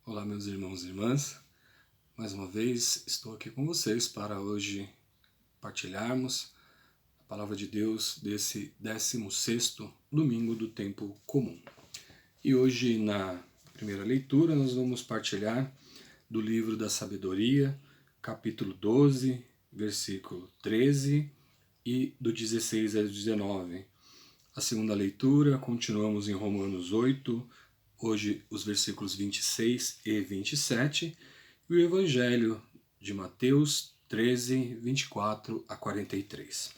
Olá, meus irmãos e irmãs. Mais uma vez estou aqui com vocês para hoje partilharmos a palavra de Deus desse 16º domingo do tempo comum. E hoje, na primeira leitura, nós vamos partilhar do livro da Sabedoria, capítulo 12, versículo 13 e do 16 ao 19. A segunda leitura, continuamos em Romanos 8, hoje os versículos 26 e 27, e o Evangelho de Mateus 13, 24 a 43.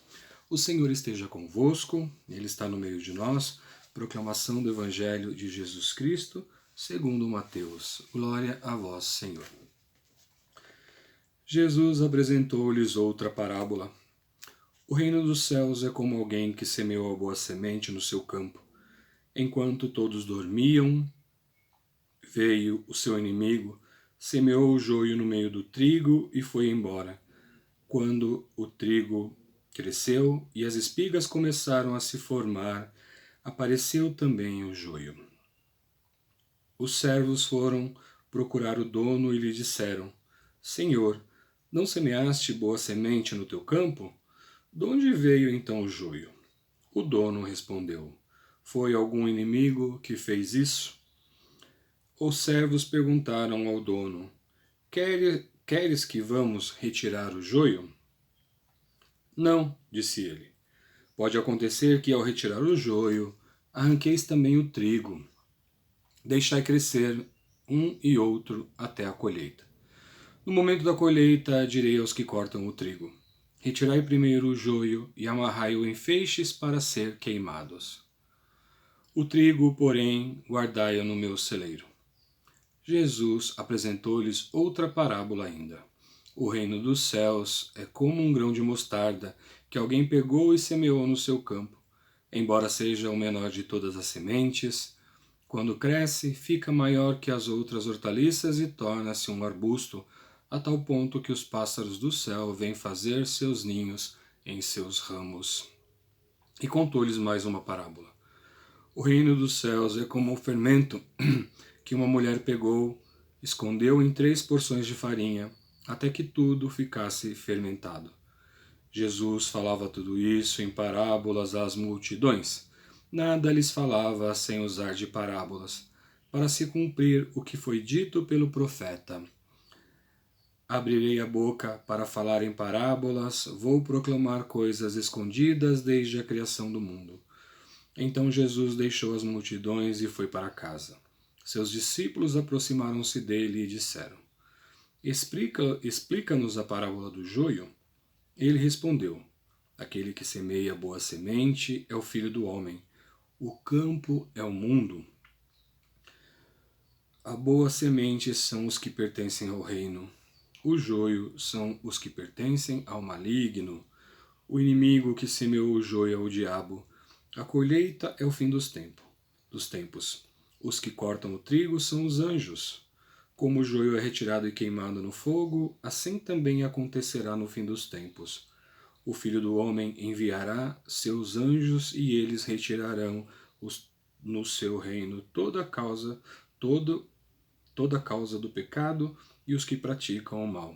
O Senhor esteja convosco, Ele está no meio de nós. Proclamação do Evangelho de Jesus Cristo, segundo Mateus. Glória a vós, Senhor. Jesus apresentou-lhes outra parábola. O reino dos céus é como alguém que semeou a boa semente no seu campo. Enquanto todos dormiam, veio o seu inimigo, semeou o joio no meio do trigo e foi embora. Quando o trigo cresceu e as espigas começaram a se formar, apareceu também o joio. Os servos foram procurar o dono e lhe disseram: Senhor, não semeaste boa semente no teu campo? De onde veio então o joio? O dono respondeu: Foi algum inimigo que fez isso? Os servos perguntaram ao dono: Queres que vamos retirar o joio? Não, disse ele. Pode acontecer que ao retirar o joio, arranqueis também o trigo. Deixai crescer um e outro até a colheita. No momento da colheita, direi aos que cortam o trigo: Retirai primeiro o joio e amarrai-o em feixes para ser queimados. O trigo, porém, guardai-o no meu celeiro. Jesus apresentou-lhes outra parábola ainda. O reino dos céus é como um grão de mostarda que alguém pegou e semeou no seu campo. Embora seja o menor de todas as sementes, quando cresce, fica maior que as outras hortaliças e torna-se um arbusto, a tal ponto que os pássaros do céu vêm fazer seus ninhos em seus ramos. E contou-lhes mais uma parábola. O reino dos céus é como o fermento que uma mulher pegou, escondeu em 3 porções de farinha, até que tudo ficasse fermentado. Jesus falava tudo isso em parábolas às multidões. Nada lhes falava sem usar de parábolas, para se cumprir o que foi dito pelo profeta. Abrirei a boca para falar em parábolas, vou proclamar coisas escondidas desde a criação do mundo. Então Jesus deixou as multidões e foi para casa. Seus discípulos aproximaram-se dele e disseram: Explica-nos a parábola do joio. Ele respondeu: Aquele que semeia boa semente é o Filho do Homem. O campo é o mundo. A boa semente são os que pertencem ao reino. O joio são os que pertencem ao maligno. O inimigo que semeou o joio é o diabo. A colheita é o fim dos tempos. Os que cortam o trigo são os anjos. Como o joio é retirado e queimado no fogo, assim também acontecerá no fim dos tempos. O Filho do Homem enviará seus anjos e eles retirarão no seu reino toda causa do pecado e os que praticam o mal.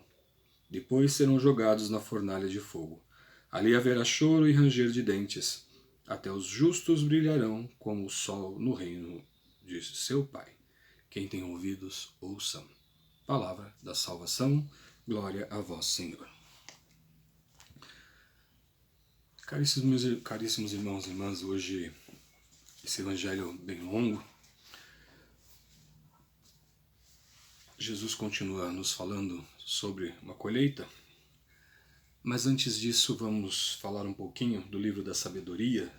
Depois serão jogados na fornalha de fogo. Ali haverá choro e ranger de dentes. Até os justos brilharão como o sol no reino de seu Pai. Quem tem ouvidos, ouçam. Palavra da salvação. Glória a vós, Senhor. Caríssimos irmãos e irmãs, hoje esse evangelho bem longo. Jesus continua nos falando sobre uma colheita, mas antes disso vamos falar um pouquinho do livro da sabedoria,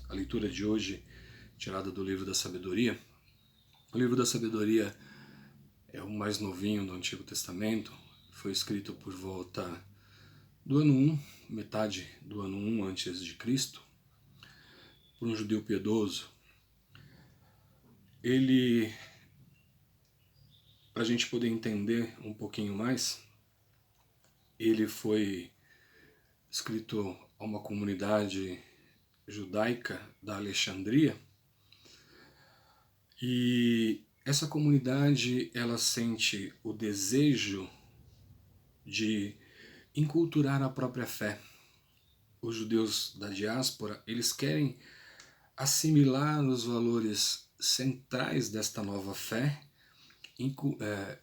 a leitura de hoje tirada do livro da sabedoria. O livro da sabedoria é o mais novinho do Antigo Testamento, foi escrito por volta do ano 1, metade do ano 1 antes de Cristo, por um judeu piedoso. Ele, para a gente poder entender um pouquinho mais, ele foi escrito a uma comunidade judaica da Alexandria, e essa comunidade ela sente o desejo de inculturar a própria fé. Os judeus da diáspora, eles querem assimilar os valores centrais desta nova fé,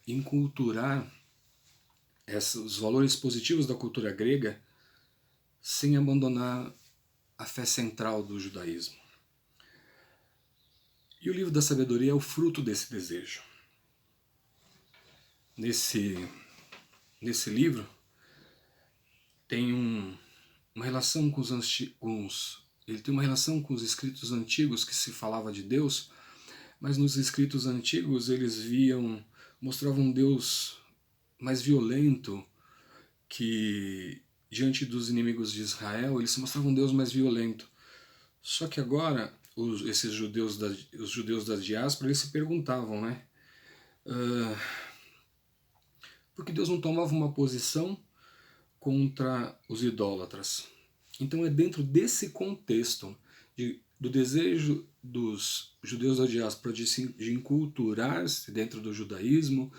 inculturar os valores positivos da cultura grega sem abandonar a fé central do judaísmo. E o livro da sabedoria é o fruto desse desejo. Nesse livro tem uma relação com ele tem uma relação com os escritos antigos que se falava de Deus, mas nos escritos antigos eles mostravam um Deus mais violento, que diante dos inimigos de Israel eles mostravam um Deus mais violento. Só que agora os judeus da diáspora eles se perguntavam, né? Por que Deus não tomava uma posição contra os idólatras? Então é dentro desse contexto do desejo dos judeus da diáspora de inculturar-se dentro do judaísmo,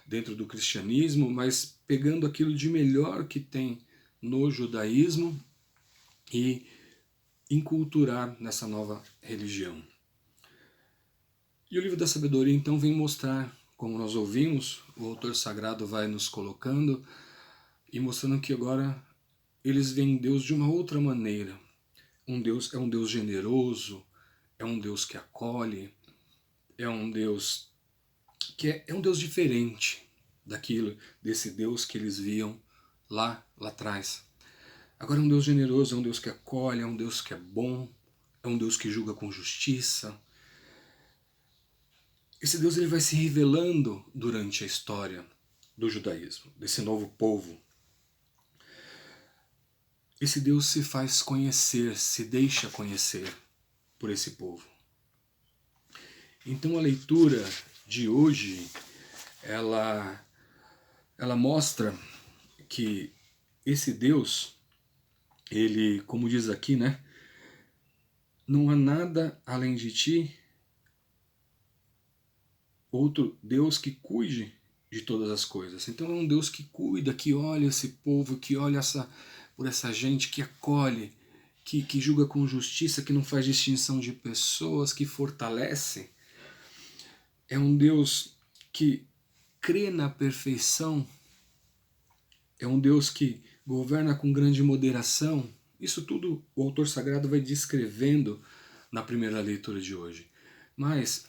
dentro do cristianismo, mas pegando aquilo de melhor que tem no judaísmo e inculturar nessa nova religião. E o livro da sabedoria então vem mostrar, como nós ouvimos, o autor sagrado vai nos colocando e mostrando que agora eles veem Deus de uma outra maneira. Deus é um Deus generoso, é um Deus que acolhe, é um Deus que é um Deus diferente desse Deus que eles viam lá atrás. Agora é um Deus generoso, é um Deus que acolhe, é um Deus que é bom, é um Deus que julga com justiça. Esse Deus ele vai se revelando durante a história do judaísmo, desse novo povo. Esse Deus se faz conhecer, se deixa conhecer por esse povo. Então a leitura de hoje, ela mostra que esse Deus, ele, como diz aqui, né? Não há nada além de ti, outro Deus que cuide de todas as coisas. Então é um Deus que cuida, que olha esse povo, que olha por essa gente, que acolhe, que julga com justiça, que não faz distinção de pessoas, que fortalece. É um Deus que crê na perfeição, é um Deus que governa com grande moderação. Isso tudo o autor sagrado vai descrevendo na primeira leitura de hoje. Mas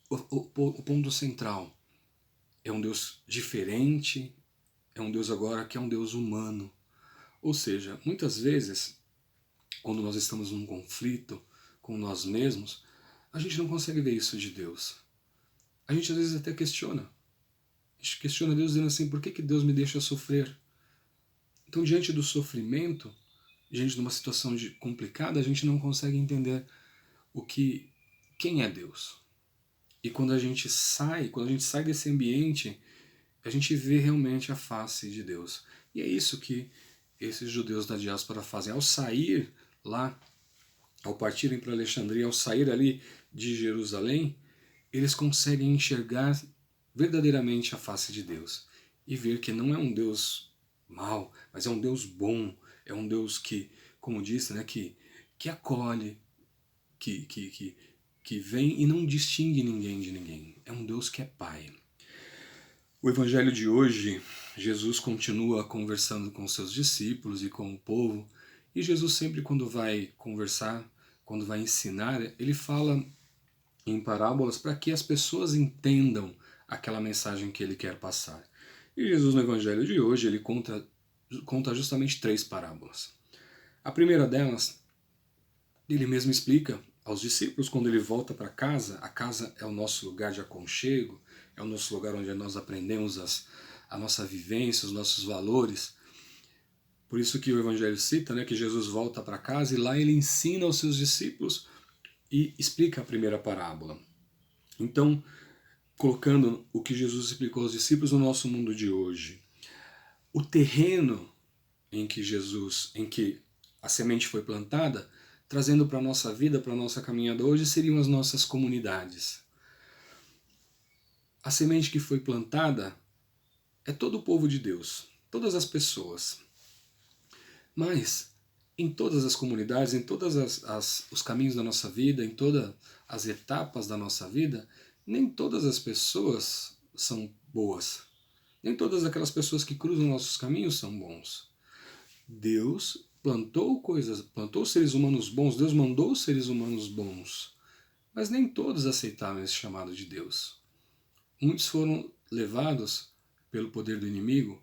o ponto central é um Deus diferente, é um Deus agora que é um Deus humano. Ou seja, muitas vezes, quando nós estamos num conflito com nós mesmos, a gente não consegue ver isso de Deus. A gente às vezes até questiona. A gente questiona Deus dizendo assim, por que Deus me deixa sofrer? Então, diante do sofrimento, diante de uma situação complicada, a gente não consegue entender quem é Deus. E quando a gente sai desse ambiente, a gente vê realmente a face de Deus. E é isso que esses judeus da diáspora fazem. Ao sair lá, ao partirem para Alexandria, ao sair ali de Jerusalém, eles conseguem enxergar verdadeiramente a face de Deus e ver que não é um Deus mau, mas é um Deus bom, é um Deus que, como disse, né, que acolhe, que vem e não distingue ninguém de ninguém. É um Deus que é Pai. O Evangelho de hoje, Jesus continua conversando com seus discípulos e com o povo, e Jesus sempre quando vai conversar, quando vai ensinar, ele fala em parábolas para que as pessoas entendam aquela mensagem que ele quer passar. E Jesus no Evangelho de hoje, ele conta justamente 3 parábolas. A primeira delas, ele mesmo explica aos discípulos quando ele volta para casa. A casa é o nosso lugar de aconchego, é o nosso lugar onde nós aprendemos a nossa vivência, os nossos valores. Por isso que o Evangelho cita, né, que Jesus volta para casa e lá ele ensina aos seus discípulos e explica a primeira parábola. Então, colocando o que Jesus explicou aos discípulos no nosso mundo de hoje, o terreno em que a semente foi plantada, trazendo para a nossa vida, para a nossa caminhada hoje, seriam as nossas comunidades. A semente que foi plantada é todo o povo de Deus, todas as pessoas. Mas em todas as comunidades, em todos os caminhos da nossa vida, em todas as etapas da nossa vida, nem todas as pessoas são boas. Nem todas aquelas pessoas que cruzam nossos caminhos são bons. Deus plantou coisas, plantou seres humanos bons, Deus mandou seres humanos bons. Mas nem todos aceitaram esse chamado de Deus. Muitos foram levados pelo poder do inimigo.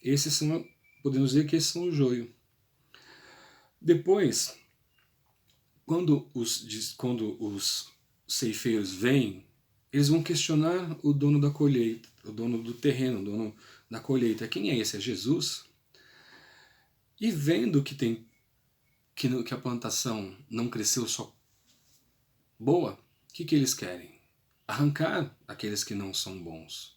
Esses são, podemos dizer que esses são o joio. Depois, quando os ceifeiros vêm, eles vão questionar o dono da colheita, o dono do terreno, o dono da colheita. Quem é esse? É Jesus? E vendo que a plantação não cresceu só boa, o que eles querem? Arrancar aqueles que não são bons.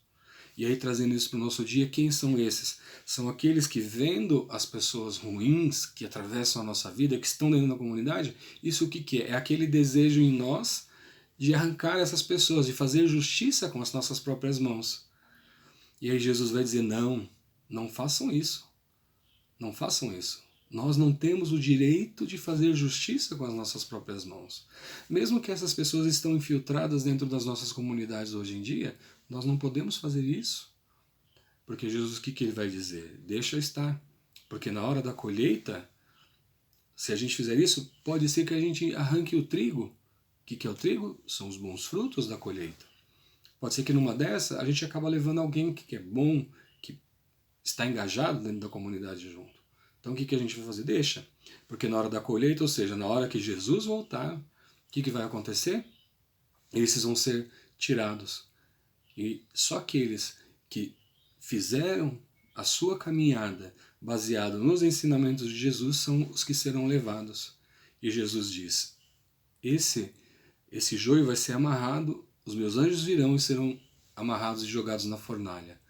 E aí, trazendo isso para o nosso dia, quem são esses? São aqueles que, vendo as pessoas ruins que atravessam a nossa vida, que estão dentro da comunidade, isso o que é? É aquele desejo em nós de arrancar essas pessoas, de fazer justiça com as nossas próprias mãos. E aí Jesus vai dizer, não, não façam isso. Não façam isso. Nós não temos o direito de fazer justiça com as nossas próprias mãos. Mesmo que essas pessoas estão infiltradas dentro das nossas comunidades hoje em dia, nós não podemos fazer isso. Porque Jesus, o que ele vai dizer? Deixa estar. Porque na hora da colheita, se a gente fizer isso, pode ser que a gente arranque o trigo. O que é o trigo? São os bons frutos da colheita. Pode ser que numa dessa, a gente acaba levando alguém que é bom, que está engajado dentro da comunidade junto. Então o que a gente vai fazer? Deixa. Porque na hora da colheita, ou seja, na hora que Jesus voltar, o que vai acontecer? Esses vão ser tirados. E só aqueles que fizeram a sua caminhada baseado nos ensinamentos de Jesus são os que serão levados. E Jesus diz, esse joio vai ser amarrado, os meus anjos virão e serão amarrados e jogados na fornalha.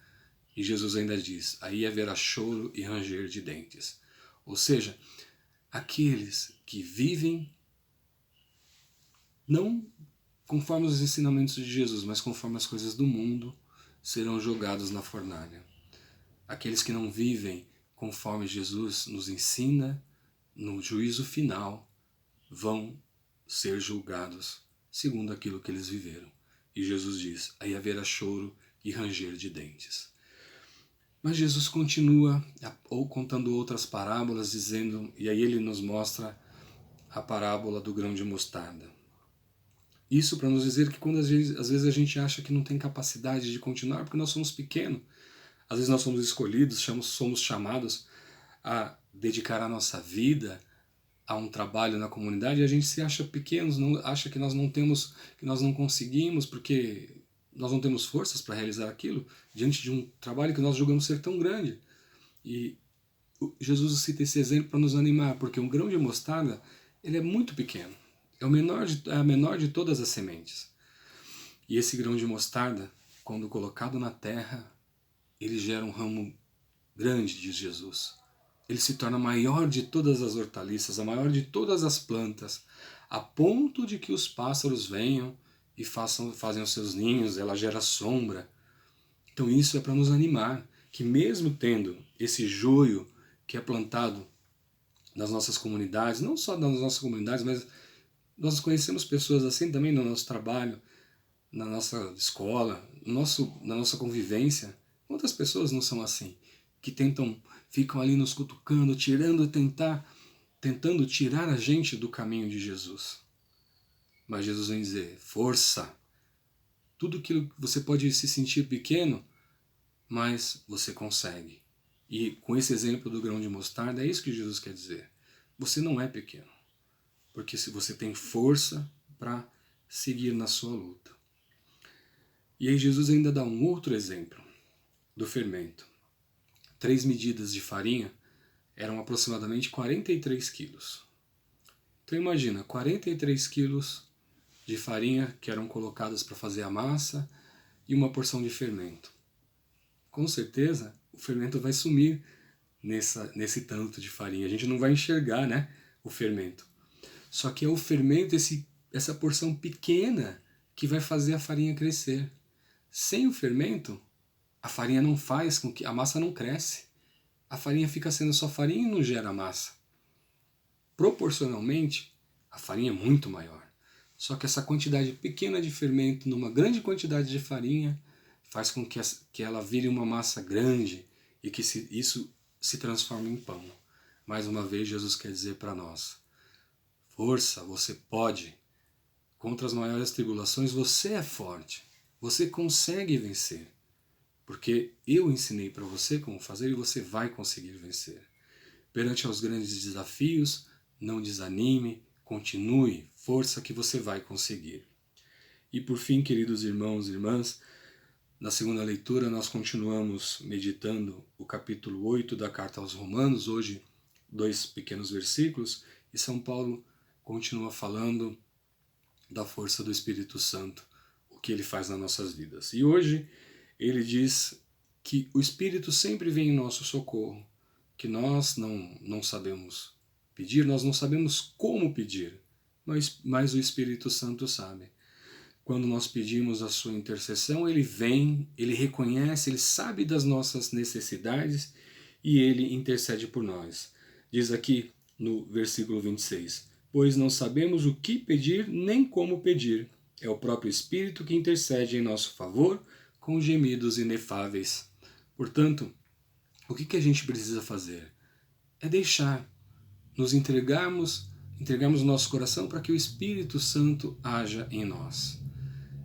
E Jesus ainda diz, aí haverá choro e ranger de dentes. Ou seja, aqueles que vivem não conforme os ensinamentos de Jesus, mas conforme as coisas do mundo, serão jogados na fornalha. Aqueles que não vivem conforme Jesus nos ensina, no juízo final, vão ser julgados segundo aquilo que eles viveram. E Jesus diz, aí haverá choro e ranger de dentes. Mas Jesus continua ou contando outras parábolas, dizendo, e aí ele nos mostra a parábola do grão de mostarda. Isso para nos dizer que quando às vezes a gente acha que não tem capacidade de continuar, porque nós somos pequenos, às vezes nós somos escolhidos, somos chamados a dedicar a nossa vida a um trabalho na comunidade, e a gente se acha pequenos, acha que nós não temos, que nós não conseguimos, porque nós não temos forças para realizar aquilo, diante de um trabalho que nós julgamos ser tão grande. E Jesus cita esse exemplo para nos animar, porque um grão de mostarda, ele é muito pequeno. É a menor de todas as sementes. E esse grão de mostarda, quando colocado na terra, ele gera um ramo grande, diz Jesus. Ele se torna a maior de todas as hortaliças, a maior de todas as plantas, a ponto de que os pássaros venham e fazem os seus ninhos, ela gera sombra. Então isso é para nos animar, que mesmo tendo esse joio que é plantado nas nossas comunidades, não só nas nossas comunidades, mas nós conhecemos pessoas assim também no nosso trabalho, na nossa escola, na nossa convivência. Quantas pessoas não são assim? Que ficam ali nos cutucando, tentando tirar a gente do caminho de Jesus. Mas Jesus vem dizer, força! Tudo aquilo que você pode se sentir pequeno, mas você consegue. E com esse exemplo do grão de mostarda, é isso que Jesus quer dizer. Você não é pequeno, porque se você tem força para seguir na sua luta. E aí Jesus ainda dá um outro exemplo do fermento. 3 medidas de farinha eram aproximadamente 43 quilos. Então imagina, 43 quilos de farinha que eram colocadas para fazer a massa e uma porção de fermento. Com certeza o fermento vai sumir nesse tanto de farinha. A gente não vai enxergar, né, o fermento. Só que é o fermento, essa porção pequena, que vai fazer a farinha crescer. sem o fermento, a farinha não faz com que a massa não cresce. A farinha fica sendo só farinha e não gera massa. Proporcionalmente, a farinha é muito maior. Só que essa quantidade pequena de fermento numa grande quantidade de farinha faz com que ela vire uma massa grande e que isso se transforme em pão. Mais uma vez, Jesus quer dizer para nós: força, você pode. Contra as maiores tribulações, você é forte. Você consegue vencer. Porque eu ensinei para você como fazer e você vai conseguir vencer. Perante aos grandes desafios, não desanime, continue, força que você vai conseguir. E por fim, queridos irmãos e irmãs, na segunda leitura nós continuamos meditando o capítulo 8 da Carta aos Romanos, hoje 2 pequenos versículos, e São Paulo continua falando da força do Espírito Santo, o que ele faz nas nossas vidas. E hoje ele diz que o Espírito sempre vem em nosso socorro, que nós não sabemos pedir, nós não sabemos como pedir, mas o Espírito Santo sabe. Quando nós pedimos a sua intercessão, ele vem, ele reconhece, ele sabe das nossas necessidades e ele intercede por nós. Diz aqui no versículo 26, pois não sabemos o que pedir nem como pedir. É o próprio Espírito que intercede em nosso favor com gemidos inefáveis. Portanto, o que a gente precisa fazer? É deixar, nos entregarmos o nosso coração para que o Espírito Santo haja em nós.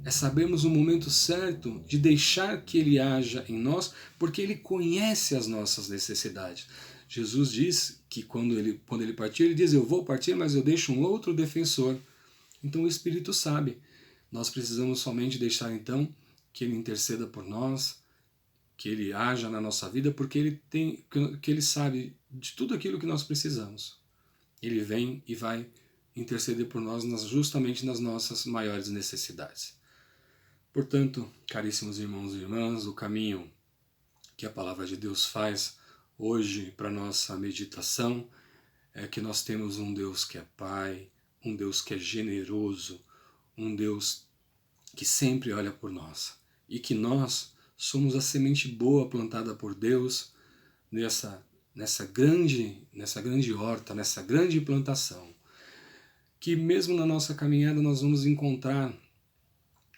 É sabermos o momento certo de deixar que ele haja em nós, porque ele conhece as nossas necessidades. Jesus diz que quando ele partir, ele diz: eu vou partir, mas eu deixo um outro defensor. Então o Espírito sabe. Nós precisamos somente deixar então que ele interceda por nós, que ele haja na nossa vida, porque que ele sabe de tudo aquilo que nós precisamos. Ele vem e vai interceder por nós justamente nas nossas maiores necessidades. Portanto, caríssimos irmãos e irmãs, o caminho que a palavra de Deus faz hoje para nossa meditação é que nós temos um Deus que é Pai, um Deus que é generoso, um Deus que sempre olha por nós e que nós somos a semente boa plantada por Deus nessa grande horta, nessa grande plantação, que mesmo na nossa caminhada nós vamos encontrar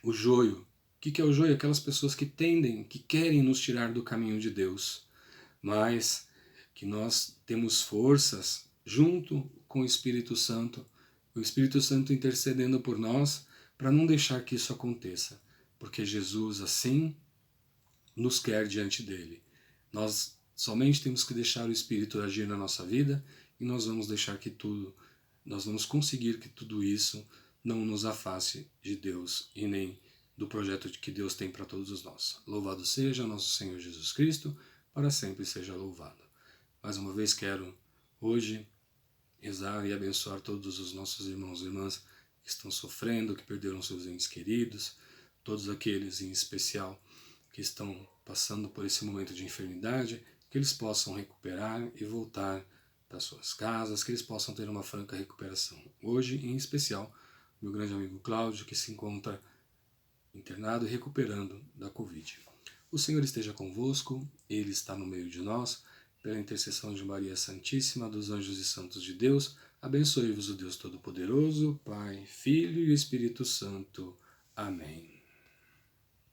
o joio. O que é o joio? Aquelas pessoas que querem nos tirar do caminho de Deus, mas que nós temos forças junto com o Espírito Santo intercedendo por nós para não deixar que isso aconteça, porque Jesus assim nos quer diante dele. Nós somente temos que deixar o Espírito agir na nossa vida e nós vamos conseguir que tudo isso não nos afaste de Deus e nem do projeto que Deus tem para todos nós. Louvado seja nosso Senhor Jesus Cristo, para sempre seja louvado. Mais uma vez quero hoje rezar e abençoar todos os nossos irmãos e irmãs que estão sofrendo, que perderam seus entes queridos, todos aqueles em especial que estão passando por esse momento de enfermidade, que eles possam recuperar e voltar para suas casas, que eles possam ter uma franca recuperação. Hoje, em especial, meu grande amigo Cláudio, que se encontra internado e recuperando da Covid. O Senhor esteja convosco, Ele está no meio de nós, pela intercessão de Maria Santíssima, dos anjos e santos de Deus, abençoe-vos o Deus Todo-Poderoso, Pai, Filho e Espírito Santo. Amém.